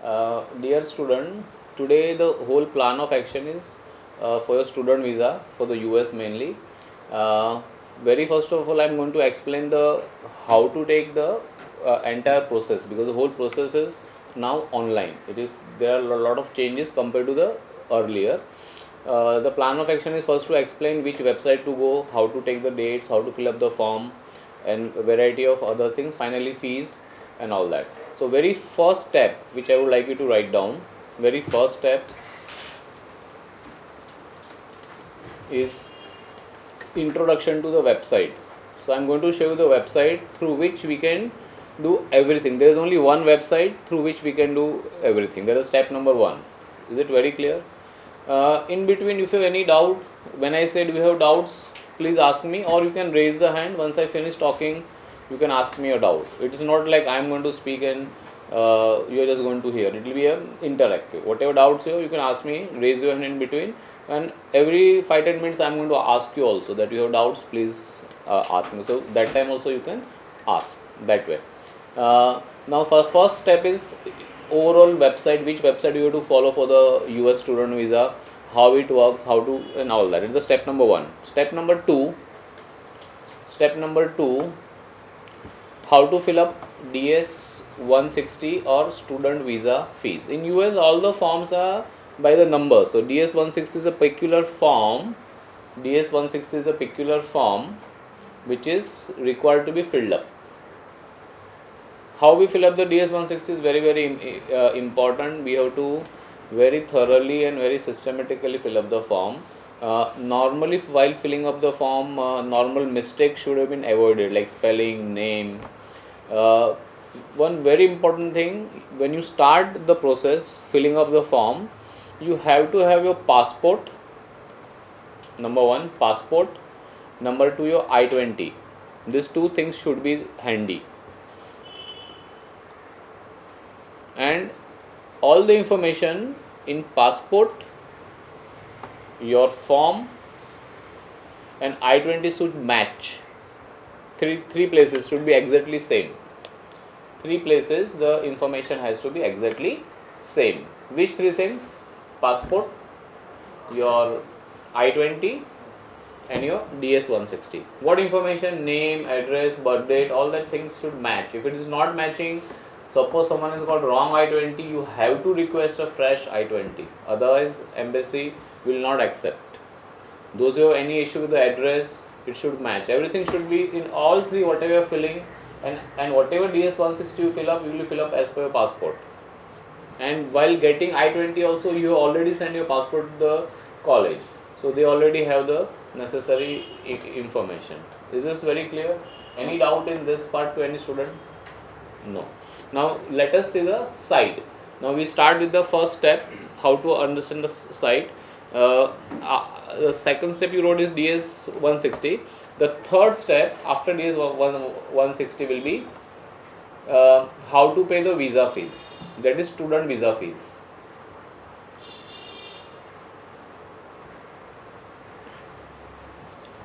Dear student, today the whole plan of action is for your student visa for the US mainly. Uh, Very first of all, I am going to explain the how to take the entire process, because the whole process is now online. It is there are a lot of changes compared to the earlier. The plan of action is first to explain which website to go, how to take the dates, how to fill up the form, and a variety of other things. Finally, fees and all that. So very first step which I would like you to write down, very first step is introduction to the website. So I'm going to show you the website through which we can do everything. There is only one website through which we can do everything. That is step number 1. Is it very clear? In between, if you have any doubt, when I said we have doubts, please ask me, or you can raise the hand. Once I finish talking, you can ask me a doubt. It is not like I am going to speak and you are just going to hear. It will be a interactive. Whatever doubts you have, you can ask me, raise your hand in between, and every 5-10 minutes I am going to ask you also that you have doubts, please ask me. So that time also you can ask that way. Now for first step is overall website, which website you have to follow for the US student visa, how it works, how to, and all that. It's the step number 1. Step number 2, how to fill up DS 160 or student visa fees. In US all the forms are by the number. So DS 160 is a peculiar form. DS 160 is a peculiar form which is required to be filled up. How we fill up the DS 160 is very important. We have to very thoroughly and very systematically fill up the form. Normally while filling up the form, normal mistakes should have been avoided, like spelling, name. One very important thing, when you start the process filling up the form, you have to have your passport, number 1, passport, number 2, your I-20. These two things should be handy, and all the information in passport, your form and I-20 should match. Three places should be exactly same. 3 places the information has to be exactly same. Which 3 things? Passport, your I-20 and your DS 160. What information? Name, address, birth date, all that things should match. If it is not matching, suppose someone has got wrong I-20, you have to request a fresh I-20. Otherwise, embassy will not accept. Those who have any issue with the address, it should match. Everything should be in all 3, whatever you are filling, and whatever DS 160 you fill up, you will fill up as per your passport. And while getting I-20 also, you have already sent your passport to the college. So they already have the necessary information. Is this very clear? Any doubt in this part to any student? No. Now let us see the site. Now we start with the first step, how to understand the site. The second step you wrote is DS 160. The third step after DS 160 will be how to pay the visa fees, that is student visa fees.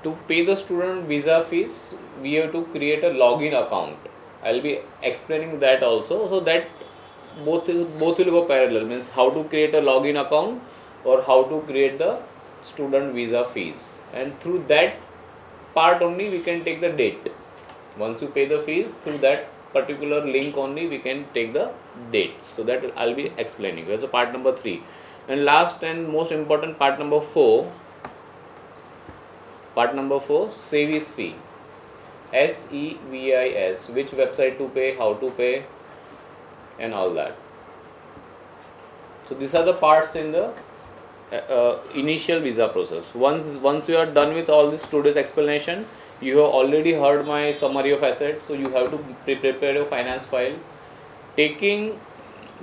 To pay the student visa fees, we have to create a login account. I will be explaining that also, so that both will go parallel, means how to create a login account or how to create the student visa fees, and through that part only we can take the date. Once you pay the fees, through that particular link only we can take the dates. So that I'll be explaining. That's part number 3. And last and most important, part number 4, service fee, SEVIS, which website to pay, how to pay, and all that. So these are the parts in the initial visa process. Once you are done with all this today's explanation, you have already heard my summary of assets, so you have to prepare your finance file. Taking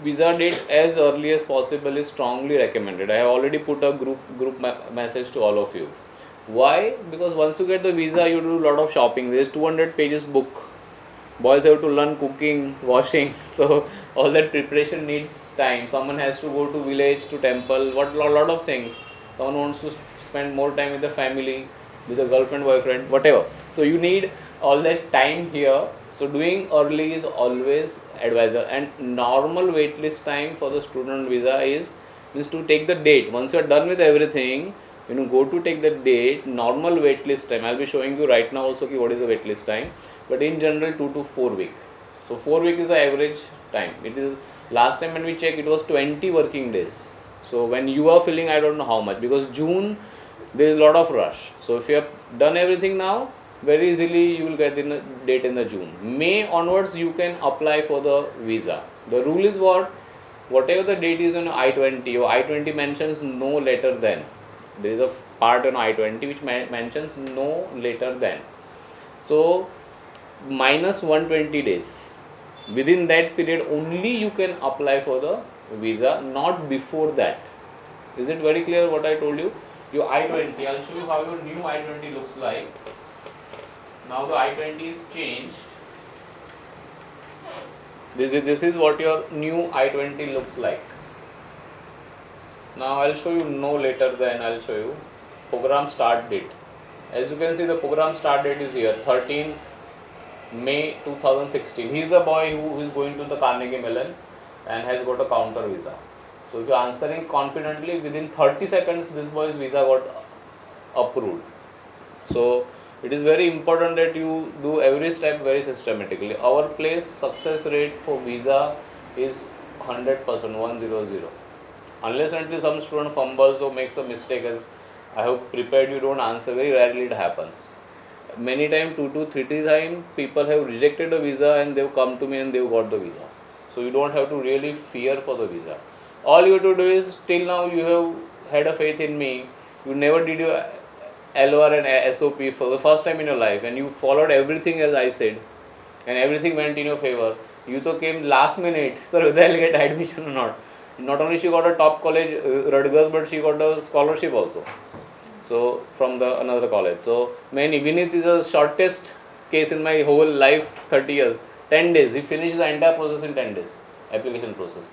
visa date as early as possible is strongly recommended. I have already put a group message to all of you. Why? Because once you get the visa, you do a lot of shopping. There is 200 pages book. Boys have to learn cooking, washing, so all that preparation needs time. Someone has to go to village, to temple, a lot of things. Someone wants to spend more time with the family, with a girlfriend, boyfriend, whatever. So you need all that time here. So doing early is always advisor. And normal wait list time for the student visa is means to take the date. Once you are done with everything, when you go to take the date, normal wait list time, I'll be showing you right now also what is the wait list time, but in general 2 to 4 weeks. So 4 weeks is the average time. It is last time when we checked, it was 20 working days. So when you are feeling, I don't know how much, because June there is a lot of rush. So if you have done everything now, very easily you will get the date in the June. May onwards you can apply for the visa. The rule is what? Whatever the date is on I-20, or I-20 mentions no later than. There is a part on I-20 which mentions no later than. So minus 120 days. Within that period only you can apply for the visa, not before that. Is it very clear what I told you? Your I-20, I'll show you how your new I-20 looks like. Now the I-20 is changed. This is what your new I-20 looks like. Now I'll show you no later than. I'll show you program start date. As you can see, the program start date is here, 13th May 2016. He is a boy who is going to the Carnegie Mellon and has got a counter visa. So if you are answering confidently, within 30 seconds this boy's visa got approved. So it is very important that you do every step very systematically. Our place success rate for visa is 100%, 100. Unless until some student fumbles or makes a mistake, as I have prepared, you don't answer, very rarely it happens. Many times, 2 to 3 times, people have rejected a visa and they've come to me and they've got the visas. So you don't have to really fear for the visa. All you have to do is, till now you have had a faith in me, you never did your LOR and SOP for the first time in your life, and you followed everything as I said, and everything went in your favor. You to came last minute, sir, whether I'll get admission or not. Not only she got a top college, Rutgers, but she got a scholarship also. So from the another college. So many, Vinith is the shortest case in my whole life, 30 years. 10 days. He finished the entire process in 10 days, application process.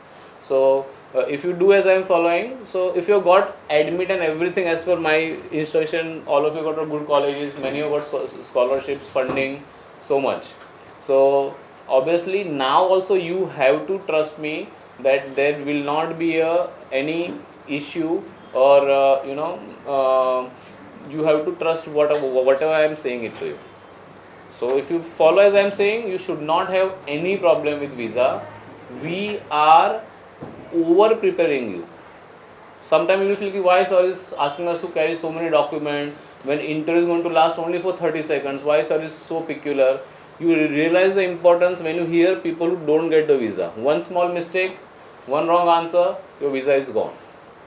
So if you do as I am following, so if you got admit and everything as per my instruction, all of you got a good colleges, many of you got scholarships, funding, so much. So obviously now also you have to trust me that there will not be any issue, or you have to trust whatever I am saying it to you. So if you follow as I am saying, you should not have any problem with visa. We are over preparing you. Sometimes you will feel why sir is asking us to carry so many documents when interview is going to last only for 30 seconds. Why sir is so peculiar? You realize the importance when you hear people who don't get the visa. One small mistake, one wrong answer, your visa is gone.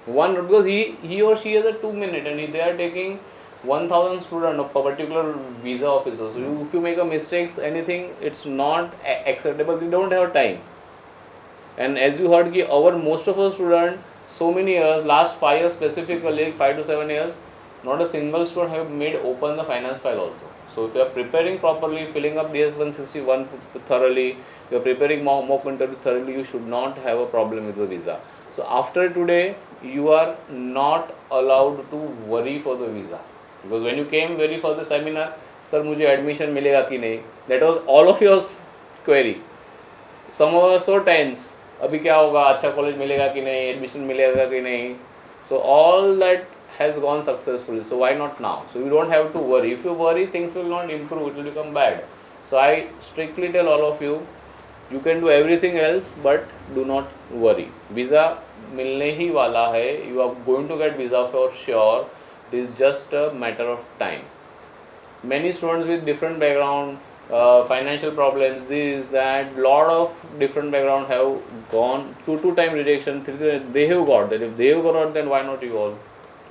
Because he or she has a 2 minute and they are taking 1000 students of particular visa officer. So if you make a mistakes, anything, it's not acceptable. They don't have time. And as you heard, our most of our students, so many years, last 5 years specifically, 5 to 7 years, not a single student have made open the finance file also. So if you are preparing properly, filling up DS-161 thoroughly, you are preparing mock interview thoroughly, you should not have a problem with the visa. So after today, you are not allowed to worry for the visa. Because when you came very for the seminar, sir, मुझे admission मिलेगा कि नहीं? That was all of your query. Some of us so tense. अभी क्या होगा? अच्छा college मिलेगा कि नहीं? Admission मिलेगा कि नहीं? So all that has gone successfully. So why not now? So you don't have to worry. If you worry, things will not improve. It will become bad. So I strictly tell all of you, you can do everything else, but do not worry. Visa मिलने ही वाला है. You are going to get visa for sure. It is just a matter of time. Many students with different background, financial problems, this, that, lot of different background have gone 2 time rejection, 3 they have got that. If they have got, then why not you all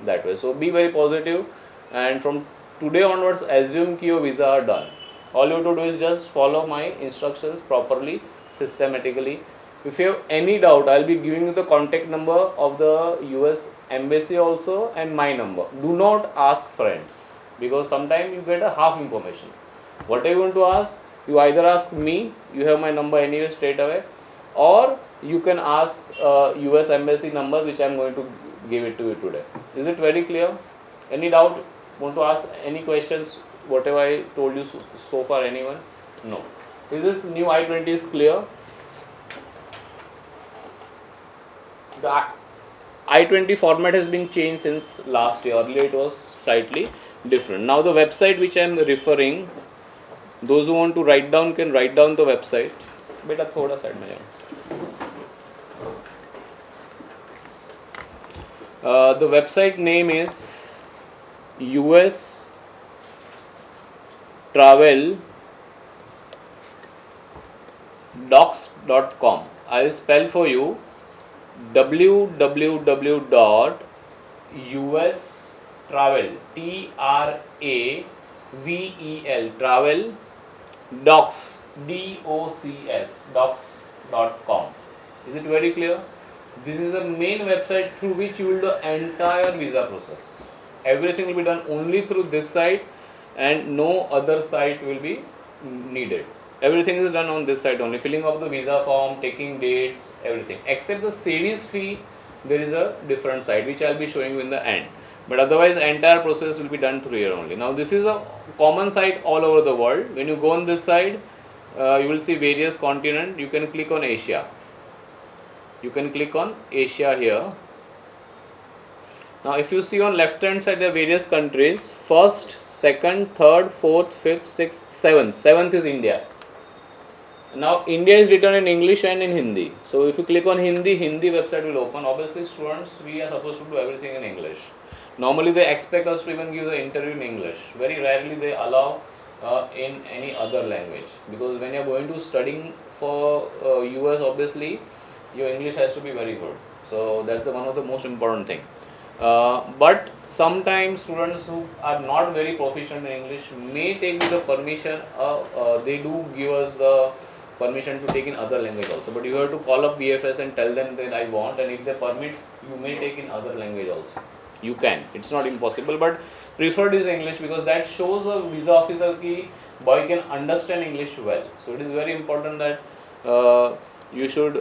that way? So be very positive, and from today onwards, assume कि your visa are done. All you have to do is just follow my instructions properly, systematically. If you have any doubt, I'll be giving you the contact number of the US embassy also and my number. Do not ask friends, because sometimes you get a half information. Whatever you want to ask, you either ask me, you have my number anyway straight away, or you can ask US embassy numbers, which I am going to give it to you today. Is it very clear? Any doubt? Want to ask any questions? Whatever I told you so far, anyone? No. Is this new I-20 is clear? The I-20 format has been changed since last year. Earlier it was slightly different. Now the website which I am referring, those who want to write down can write down the website. बेटा थोड़ा side में जाओ. The website name is US Travel docs.com. I'll spell for you www.ustravel travel docs docs.com. Is it very clear? This is the main website through which you will do entire visa process. Everything will be done only through this site and no other site will be needed. Everything is done on this site only. Filling of the visa form, taking dates, everything. Except the service fee, there is a different site which I will be showing you in the end. But otherwise, entire process will be done through here only. Now, this is a common site all over the world. When you go on this side, you will see various continents. You can click on Asia. You can click on Asia here. Now, if you see on left hand side, there are various countries. First, second, third, fourth, fifth, sixth, seventh. Seventh is India. Now, India is written in English and in Hindi. So, if you click on Hindi, Hindi website will open. Obviously, students, we are supposed to do everything in English. Normally, they expect us to even give the interview in English. Very rarely they allow in any other language. Because when you are going to studying for US, obviously, your English has to be very good. So, that's one of the most important thing. But sometimes students who are not very proficient in English may take the permission, they do give us the permission to take in other language also, but you have to call up BFS and tell them that I want, and if they permit, you may take in other language also. You can, it's not impossible, but preferred is English because that shows a visa officer ki boy can understand English well. So it is very important that you should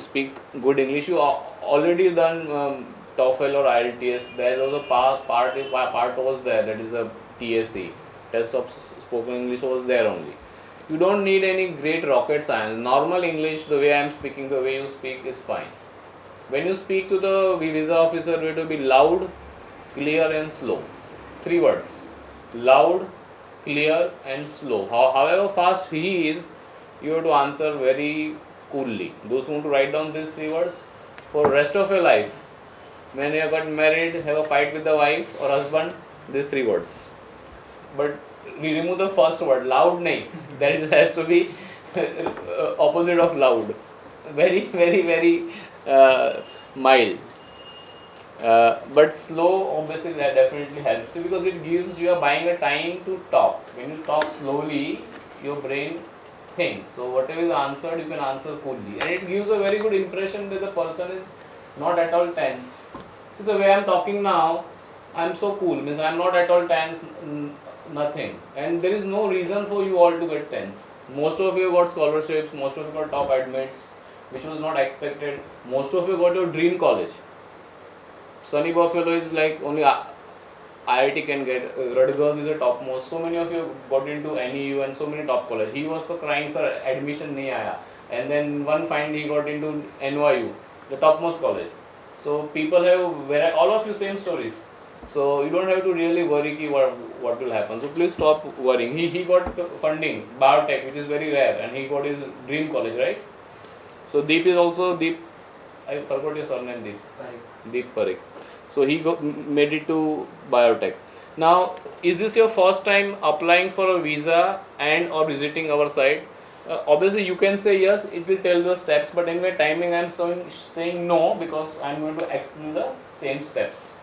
speak good English. You already done TOEFL or IELTS. There was a part was there, that is a TSC, test of spoken English was there only. You don't need any great rocket science. Normal English, the way I am speaking, the way you speak is fine. When you speak to the visa officer, you have to be loud, clear and slow. 3 words. Loud, clear and slow. However fast he is, you have to answer very coolly. Those who want to write down these 3 words, for rest of your life, when you got married, have a fight with the wife or husband, these 3 words. But we remove the first word, loud nahi. That has to be opposite of loud. Very, very, very mild. But slow, obviously, that definitely helps you because it gives you a buying a time to talk. When you talk slowly, your brain thinks. So whatever is answered, you can answer coolly, and it gives a very good impression that the person is not at all tense. See, the way I am talking now, I am so cool, means I am not at all tense, nothing, and there is no reason for you all to get tense. Most of you got scholarships, most of you got top admits, which was not expected. Most of you got your dream college. Sunny Buffalo is like only IIT can get. Rutgers is the topmost. So many of you got into NEU and so many top college. He was so crying, sir, admission nahi aaya. And then one fine he got into NYU, the topmost college. So people have all of you same stories. So you don't have to really worry ki what will happen. So please stop worrying. He got funding, biotech, which is very rare, and he got his dream college, right? So Deep is also Deep. I forgot your surname, Deep. Deep Parikh. So he made it to biotech. Now, is this your first time applying for a visa and or visiting our site? Obviously, you can say yes. It will tell the steps, but anyway, timing I am saying no because I am going to explain the same steps.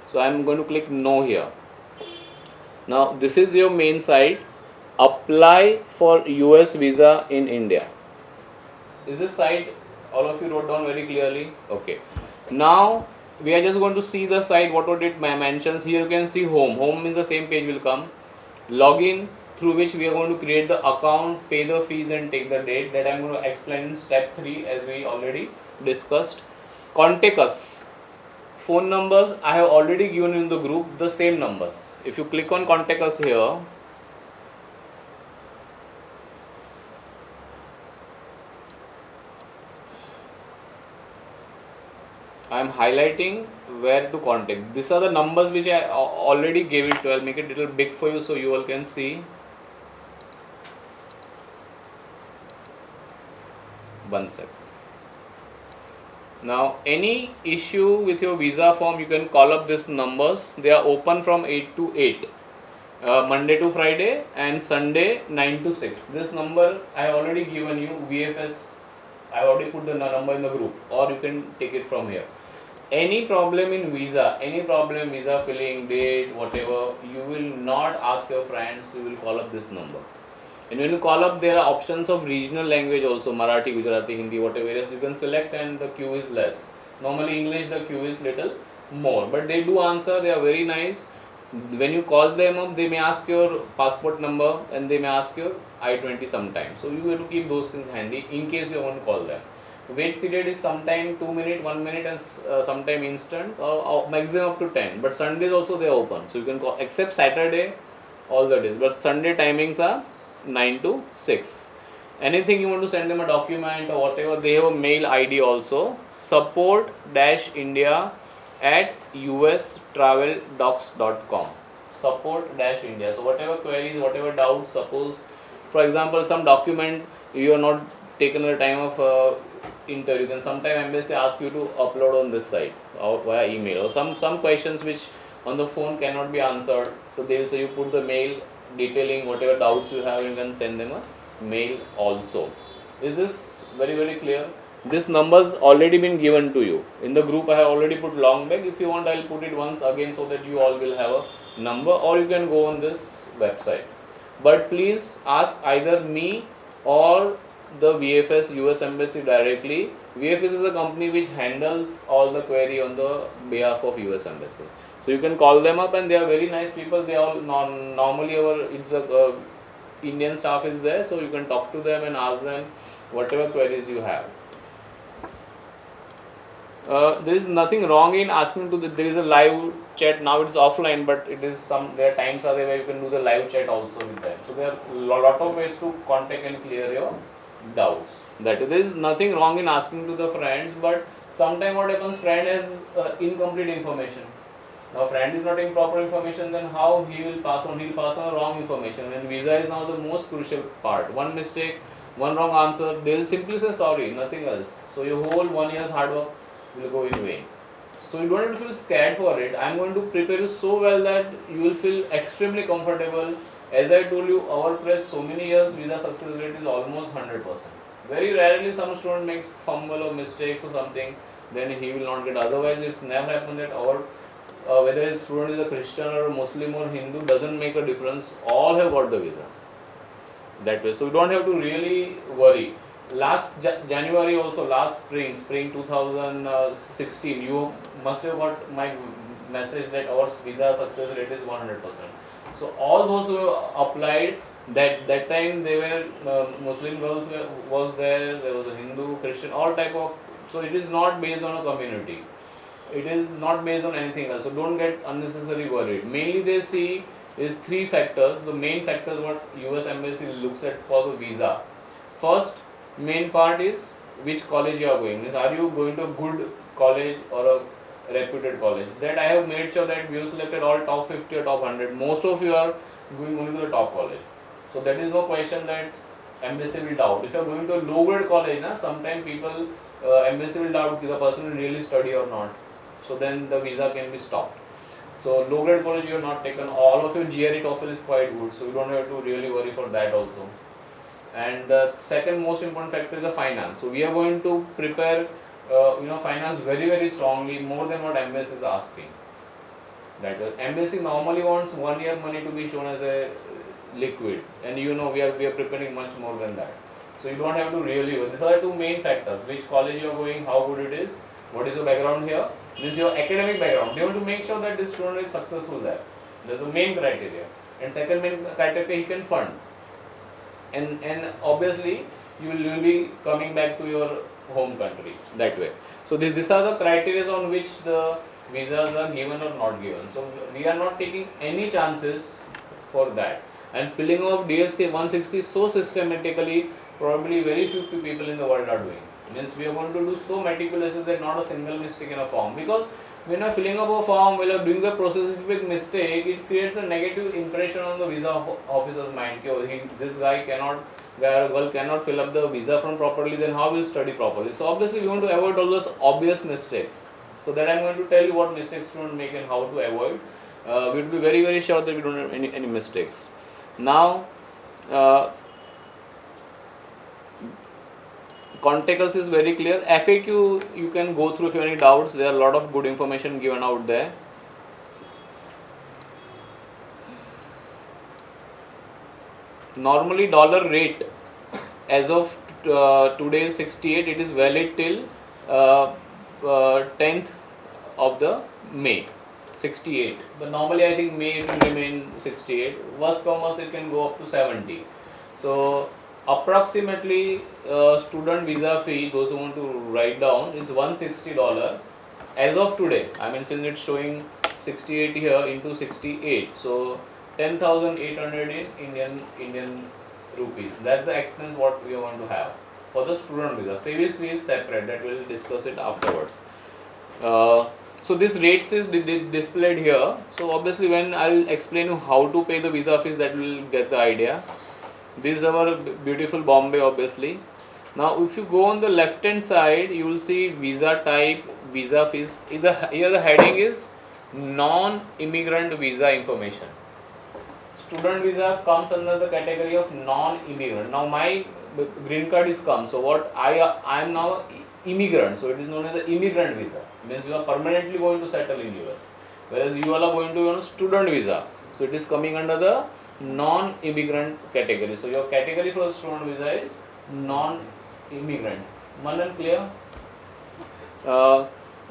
So I am going to click no here. Now this is your main site. Apply for US visa in India. Is this site, all of you wrote down very clearly? Okay. Now we are just going to see the site, what it mentions. Here you can see home. Home means the same page will come. Login, through which we are going to create the account, pay the fees and take the date. That I am going to explain in step 3 as we already discussed. Contact us. Phone numbers I have already given in the group, the same numbers. If you click on contact us here, I am highlighting where to contact. These are the numbers which I already gave it to. I'll make it a little big for you so you all can see. One sec. Now, any issue with your visa form, you can call up these numbers. They are open from 8 to 8, Monday to Friday, and Sunday 9 to 6. This number I have already given you, VFS. I have already put the number in the group, or you can take it from here. Any problem in visa, any problem visa filling, date, whatever, you will not ask your friends, you will call up this number. And when you call up, there are options of regional language also, Marathi, Gujarati, Hindi, whatever it is, you can select, and the queue is less. Normally English, the queue is little more, but they do answer, they are very nice. When you call them up, they may ask your passport number and they may ask your I-20 sometimes. So you have to keep those things handy in case you want to call them. Wait period is sometime 2 minutes, 1 minute, and sometime instant, or maximum up to 10. But Sundays also they are open, so you can call, except Saturday, all the days. But Sunday timings are 9 to 6. Anything you want to send them a document or whatever, they have a mail ID also, support-india@ustraveldocs.com. Support-india. So whatever queries, whatever doubts, suppose for example some document you are not taken the time of interview, then sometime embassy ask you to upload on this site or via email, or some questions which on the phone cannot be answered, so they will say you put the mail detailing whatever doubts you have, you can send them a mail also. Is this very clear? This numbers already been given to you in the group. I have already put long back. If you want, I'll put it once again so that you all will have a number, or you can go on this website. But please ask either me or the VFS US Embassy directly. VFS is a company which handles all the query on the behalf of US Embassy. So you can call them up, and they are very nice people. They all normally it's a Indian staff is there, so you can talk to them and ask them whatever queries you have. There is nothing wrong in asking to there is a live chat. Now it's offline, but it is there are times are there where you can do the live chat also with them. So there are a lot of ways to contact and clear your doubts. That there is nothing wrong in asking to the friends, but sometimes what happens, friend has incomplete information. Now friend is not in proper information, then how he will pass on? He will pass on wrong information. And visa is now the most crucial part. One mistake, one wrong answer, they will simply say sorry, nothing else. So your whole 1 year's hard work will go in vain. So you don't have to feel scared for it. I am going to prepare you so well that you will feel extremely comfortable. As I told you, our press so many years visa success rate is almost 100%. Very rarely some student makes fumble or mistakes or something, then he will not get. Otherwise it's never happened that our whether a student is a Christian or a Muslim or Hindu, doesn't make a difference. All have got the visa that way. So you don't have to really worry. Last January also, last spring 2016, you must have got my message that our visa success rate is 100%. So all those who applied, that time they were Muslim girls was there was a Hindu, Christian, all type of. So it is not based on a community, it is not based on anything else. So don't get unnecessarily worried. Mainly they see is 3 factors. The main factors what US Embassy looks at for the visa. First main part is which college you are going. Means are you going to a good college or a reputed college? That I have made sure that we have selected all top 50 or top 100. Most of you are going only to the top college. So that is no question that embassy will doubt. If you are going to a low grade college, sometimes people embassy will doubt if the person will really study or not. So then the visa can be stopped. So low grade college you have not taken. All of your GRE TOEFL is quite good. So you don't have to really worry for that also. And the second most important factor is the finance. So we are going to prepare finance very strongly, more than what embassy is asking. That is, embassy normally wants 1 year money to be shown as a liquid, and we are preparing much more than that. So you don't have to really worry. These are the 2 main factors: which college you are going, how good it is, what is your background here. This is your academic background. They want to make sure that this student is successful there. That's the main criteria. And second main criteria, he can fund. And obviously you will be coming back to your home country that way. So these are the criteria on which the visas are given or not given. So we are not taking any chances for that. And filling of DSC 160 so systematically, probably very few people in the world are doing. Means we are going to do so meticulously that not a single mistake in a form, because when you are filling up a form, while you are doing the process, if you make mistake, it creates a negative impression on the visa officer's mind. This guy or girl cannot fill up the visa form properly, then how will study properly? So obviously we want to avoid all those obvious mistakes. So that I am going to tell you what mistakes to make and how to avoid. We will be very sure that we don't have any mistakes. Now, context is very clear. FAQ you can go through if you have any doubts. There are a lot of good information given out there. Normally dollar rate as of today is 68. It is valid till 10th of the May. 68, but normally I think May it will remain 68. Worst come worst, it can go up to 70. So approximately student visa fee, those who want to write down, is $160 as of today. I mean, since it's showing 68 here into 68, so 10,800 in Indian rupees. That's the expense what we are going to have for the student visa. Service fee is separate, that we'll discuss it afterwards. So this rates is displayed here. So obviously when I will explain you how to pay the visa fees, that will get the idea. This is our beautiful Bombay obviously. Now if you go on the left hand side, you will see visa type, visa fees. Here the heading is non-immigrant visa information. Student visa comes under the category of non-immigrant. Now my green card is come, so what I am now immigrant, so it is known as an immigrant visa. Means you are permanently going to settle in US, whereas you all are going to student visa, so it is coming under the non-immigrant category. So your category for student visa is non-immigrant. Manan, clear?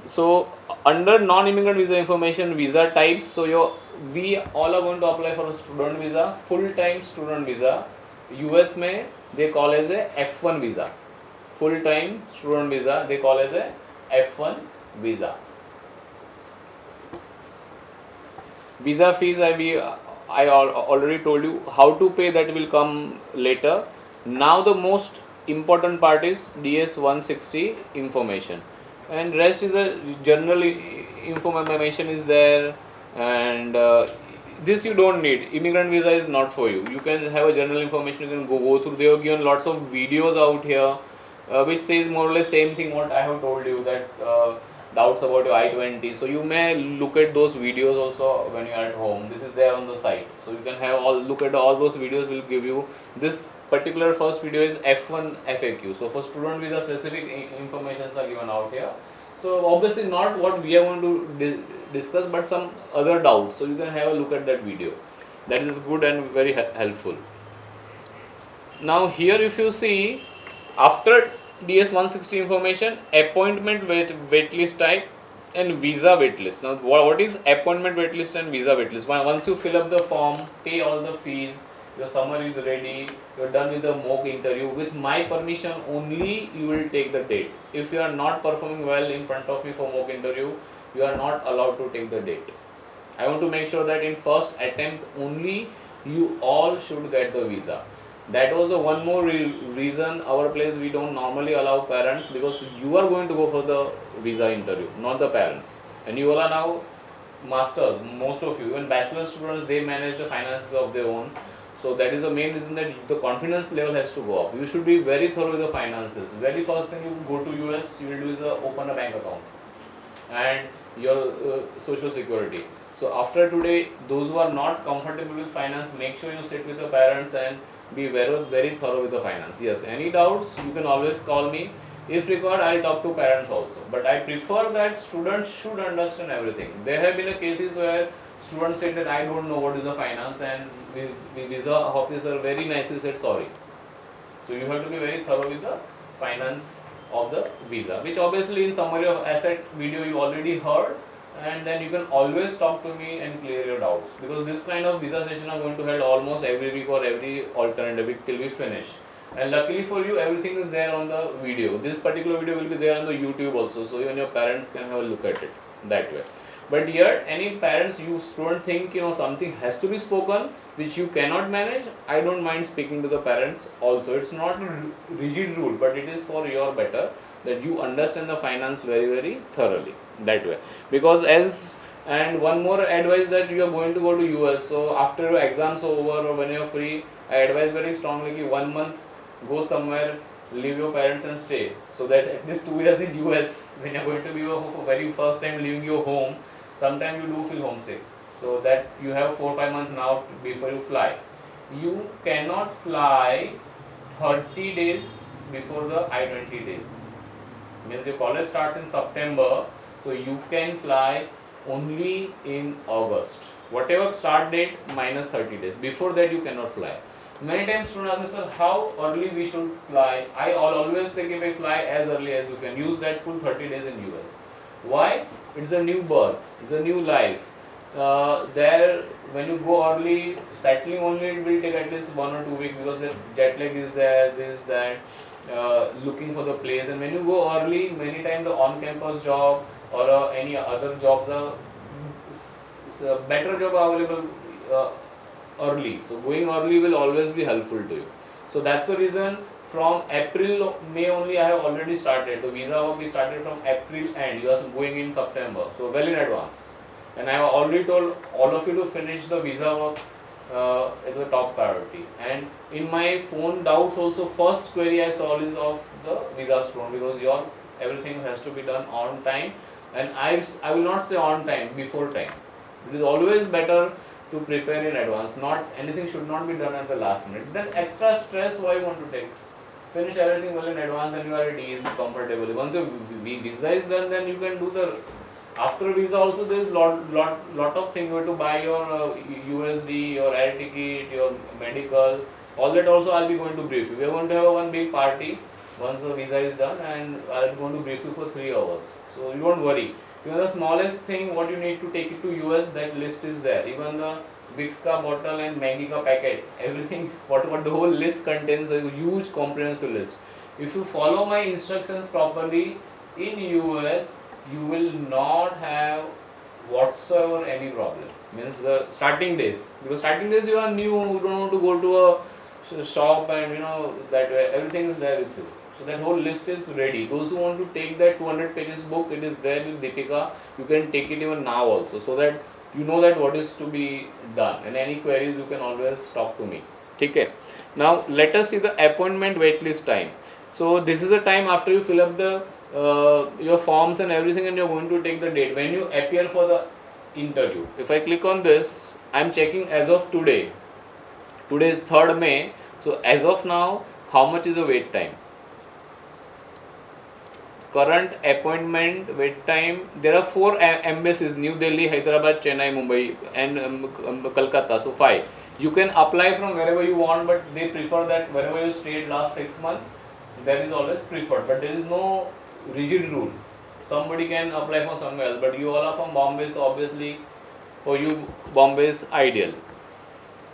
So under non-immigrant visa information, visa types. So we all are going to apply for a student visa, full-time student visa. US में they call as a F1 visa. Full-time student visa they call as a F1 visa. Visa fees I already told you how to pay, that will come later. Now the most important part is DS 160 information, and rest is a general information is there, and this you don't need. Immigrant visa is not for you. You can have a general information, you can go through. They have given lots of videos out here which says more or less same thing what I have told you, that doubts about your I-20. So you may look at those videos also when you are at home. This is there on the site, so you can have look at all those videos. Will give you this particular first video is F1 FAQ. So for student visa specific informations are given out here. So obviously not what we are going to discuss, but some other doubts. So you can have a look at that video. That is good and very helpful. Now here if you see, after DS 160 information, appointment waitlist type and visa waitlist. Now what is appointment waitlist and visa waitlist? Once you fill up the form, pay all the fees, your summary is ready, you are done with the mock interview, with my permission only you will take the date. If you are not performing well in front of me for mock interview, you are not allowed to take the date. I want to make sure that in first attempt only you all should get the visa. That was the one more reason our place we don't normally allow parents, because you are going to go for the visa interview, not the parents. And you all are now masters, most of you, even bachelor students, they manage the finances of their own. So that is the main reason that the confidence level has to go up. You should be very thorough with the finances. Very first thing you go to US, you will do is open a bank account and your social security. So after today, those who are not comfortable with finance, make sure you sit with the parents and be very thorough with the finance. Yes, any doubts you can always call me. If required, I'll talk to parents also. But I prefer that students should understand everything. There have been cases where students said that I don't know what is the finance, and the visa officer very nicely said sorry. So you have to be very thorough with the finance of the visa, which obviously in summary of asset video you already heard, and then you can always talk to me and clear your doubts, because this kind of visa session are going to held almost every week or every alternate week till we finish. And luckily for you, everything is there on the video. This particular video will be there on the YouTube also, so even your parents can have a look at it that way. But here, any parents, you don't think something has to be spoken which you cannot manage. I don't mind speaking to the parents also. It's not a rigid rule, but it is for your better, that you understand the finance very, very thoroughly that way. Because and one more advice, that you are going to go to US, so after your exams over or when you are free, I advise very strongly that 1 month go somewhere, leave your parents and stay, so that at least 2 years in US, when you are going to be for very first time leaving your home, sometimes you do feel homesick. So that you have 4-5 months now before you fly. You cannot fly 30 days before the I-20 days. Means your college starts in September, so you can fly only in August. Whatever start date minus 30 days. Before that you cannot fly. Many times students ask me, sir, how early we should fly? I always say, if I fly as early as you can. Use that full 30 days in US. Why? It's a new birth. It's a new life. There, when you go early, settling only it will take at least 1 or 2 weeks, because the jet lag is there, this, that, looking for the place. And when you go early, many times the on-campus job or any other jobs are a better job available early. So going early will always be helpful to you. So that's the reason from April, May only I have already started. The visa work we started from April end. You are going in September, so well in advance. And I have already told all of you to finish the visa work as a top priority. And in my phone doubts also, first query I saw is of the visa student, because your everything has to be done on time. And I will not say on time, before time. It is always better to prepare in advance. Not anything should not be done at the last minute. Then extra stress why you want to take? Finish everything well in advance and you are at ease, comfortably. Once your visa is done, then you can do the after visa also. There is lot of things. You have to buy your USD, your air ticket, your medical. All that also I'll be going to brief you. We are going to have one big party once the visa is done, and I'm going to brief you for 3 hours. So you don't worry. Even the smallest thing what you need to take it to US, that list is there. Even the Vicks ka bottle and Maggi ka packet, everything, what the whole list contains, a huge comprehensive list. If you follow my instructions properly, in US you will not have whatsoever any problem. Means the starting days, because starting days you are new, you don't want to go to a shop and that way, everything is there with you. So that whole list is ready. Those who want to take that 200 pages book, it is there with Deepika. You can take it even now also, so that you know that what is to be done. And any queries you can always talk to me. Okay. Now let us see the appointment waitlist time. So this is the time after you fill up the your forms and everything, and you are going to take the date when you appear for the interview. If I click on this, I am checking as of today. Today is 3rd May. So as of now, how much is the wait time? Current appointment wait time, there are 4 embassies: New Delhi, Hyderabad, Chennai, Mumbai and Kolkata, so 5. You can apply from wherever you want, but they prefer that wherever you stayed last 6 months, there is always preferred, but there is no rigid rule. Somebody can apply for somewhere else, but you all are from Bombay, so obviously for you Bombay is ideal.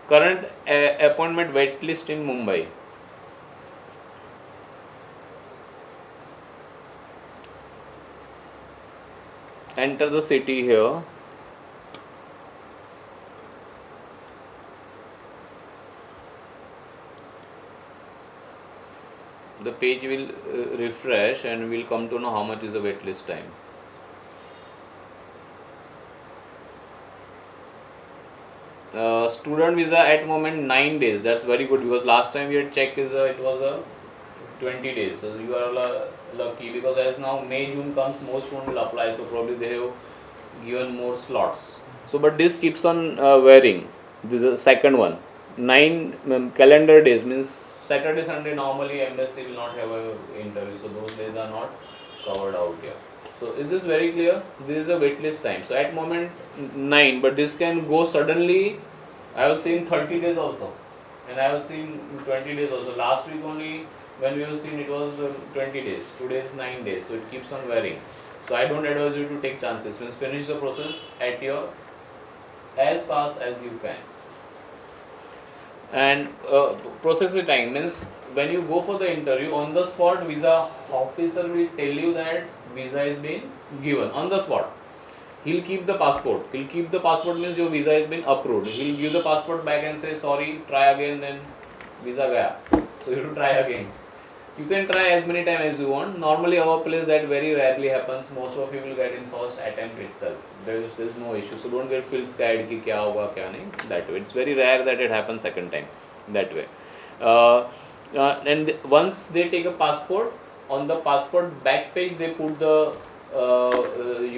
Current appointment wait list in Mumbai. Enter the city here. The page will refresh and we'll come to know how much is the waitlist time. Student visa at moment 9 days. That's very good, because last time we had checked it was a 20 days. So you are lucky, because as now May, June comes, most students will apply. So probably they have given more slots. So but this keeps on varying. This is the second one. 9 calendar days, means Saturday, Sunday normally embassy will not have a interview. So those days are not covered out here. So is this very clear? This is a waitlist time. So at moment 9, but this can go suddenly. I have seen 30 days also, and I have seen 20 days also. Last week only when we have seen it was 20 days. Today is 9 days. So it keeps on varying. So I don't advise you to take chances. Means finish the process at your as fast as you can. And processing time means when you go for the interview, on the spot visa officer will tell you that visa is being given on the spot. he'll keep the passport. He'll keep the passport means your visa has been approved. He'll give the passport back and say sorry, try again, then visa gaya. So you have to try again. You can try as many times as you want. Normally our place that very rarely happens. Most of you will get in first attempt itself. There is no issue. So don't get feel scared ki kya hoga kya nahi. That way. It's very rare that it happens second time. That way. And once they take a passport, on the passport back page they put the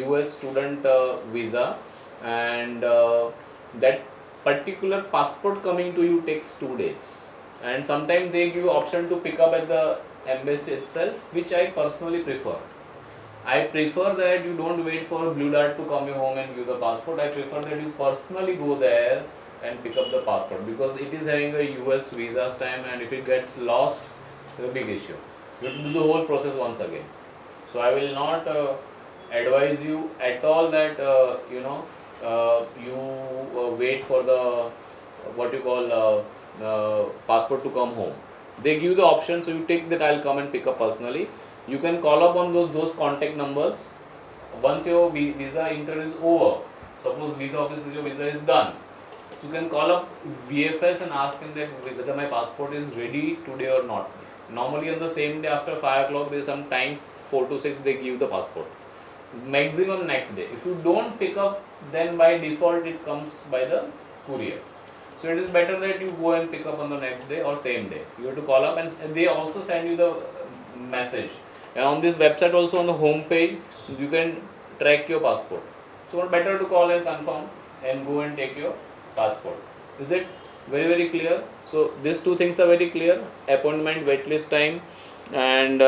US student visa, and that particular passport coming to you takes 2 days. And sometimes they give option to pick up at the embassy itself, which I personally prefer. I prefer that you don't wait for a blue dart to come home and give the passport. I prefer that you personally go there and pick up the passport, because it is having a US visa stamp, and if it gets lost, it's a big issue. You have to do the whole process once again. So I will not advise you at all that you wait for the what you call passport to come home. They give the option, so you take that I'll come and pick up personally. You can call up on those contact numbers. Once your visa inter is over, suppose visa office your visa is done, so you can call up VFS and ask them that whether my passport is ready today or not. Normally on the same day after 5 o'clock there is some time, 4 to 6 they give the passport. Maximum next day. If you don't pick up, then by default it comes by the courier. So it is better that you go and pick up on the next day or same day. You have to call up, and they also send you the message. And on this website also, on the home page, you can track your passport. So better to call and confirm and go and take your passport. Is it very, very clear? So these two things are very clear: appointment, waitlist time, and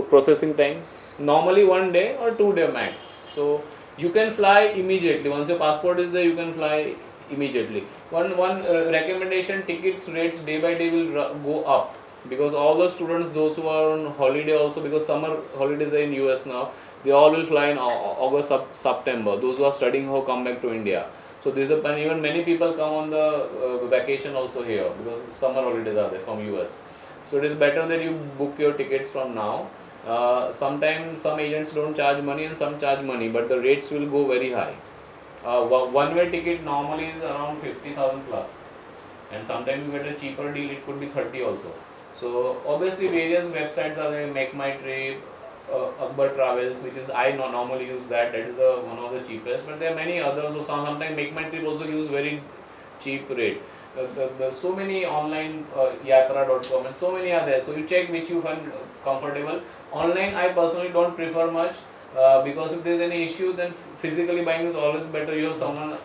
processing time. Normally 1 day or 2 day max. So you can fly immediately. Once your passport is there, you can fly immediately. One recommendation: tickets rates day by day will go up, because all the students, those who are on holiday also, because summer holidays are in US now, they all will fly in August, September. Those who are studying who come back to India. So this is, and even many people come on the vacation also here, because summer holidays are there from US. So it is better that you book your tickets from now. Sometimes some agents don't charge money and some charge money, but the rates will go very high. One-way ticket normally is around 50,000 plus, and sometimes you get a cheaper deal, it could be 30 also. So obviously various websites are there: Make My Trip, Akbar Travels, which is I normally use that is one of the cheapest, but there are many others. So sometimes Make My Trip also use very cheap rate. So many online yatra.com and so many are there. So you check which you find comfortable. Online I personally don't prefer much. Because if there is any issue, then physically buying is always better. You have someone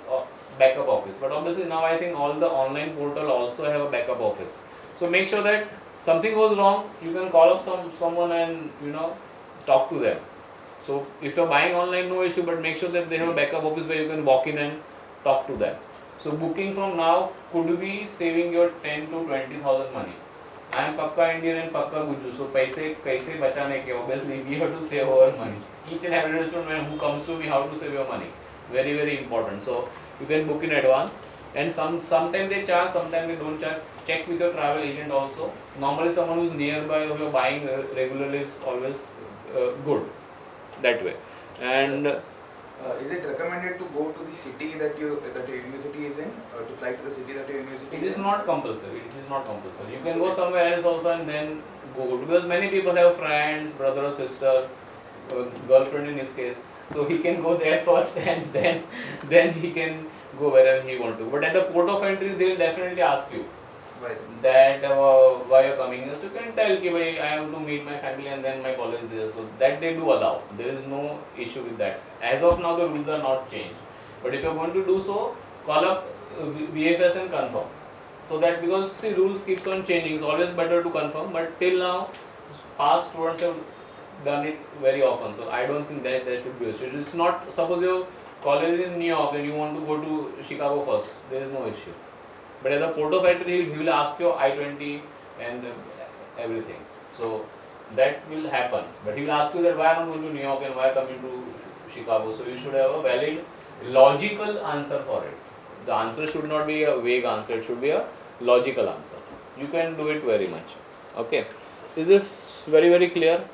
backup office, but obviously now I think all the online portal also have a backup office. So make sure that something goes wrong, you can call up someone and talk to them. So if you're buying online, no issue, but make sure that they have a backup office where you can walk in and talk to them. So booking from now could be saving your 10 to 20,000 money. I am Pakka Indian and Pakka Guju. So paise kaise bachane ke, obviously we have to save our money. Each and every restaurant who comes to me, how to save your money. Very, very important. So you can book in advance. And sometimes they charge, sometimes they don't charge. Check with your travel agent also. Normally someone who's nearby or you're buying regularly is always good that way. And is it recommended to go to the city that your university is in, to fly to the city that your university is in? It is not compulsory. It is not compulsory. You can go somewhere else also and then go, because many people have friends, brother or sister, girlfriend in his case. So he can go there first and then he can go wherever he want to. But at the port of entry, they will definitely ask you that why you're coming here. So you can tell ki I have to meet my family and then my college is there. So that they do allow. There is no issue with that. As of now, the rules are not changed. But if you're going to do so, call up VFS and confirm. So that, because see, rules keeps on changing, it's always better to confirm. But till now, past students have done it very often. So I don't think that there should be a issue. It's not, suppose your college is in New York and you want to go to Chicago first, there is no issue. But at the port of entry, he will ask your I-20 and everything. So that will happen. But he will ask you that why I'm going to New York and why coming to Chicago. So you should have a valid, logical answer for it. The answer should not be a vague answer. It should be a logical answer. You can do it very much. Okay. Is this very, very clear?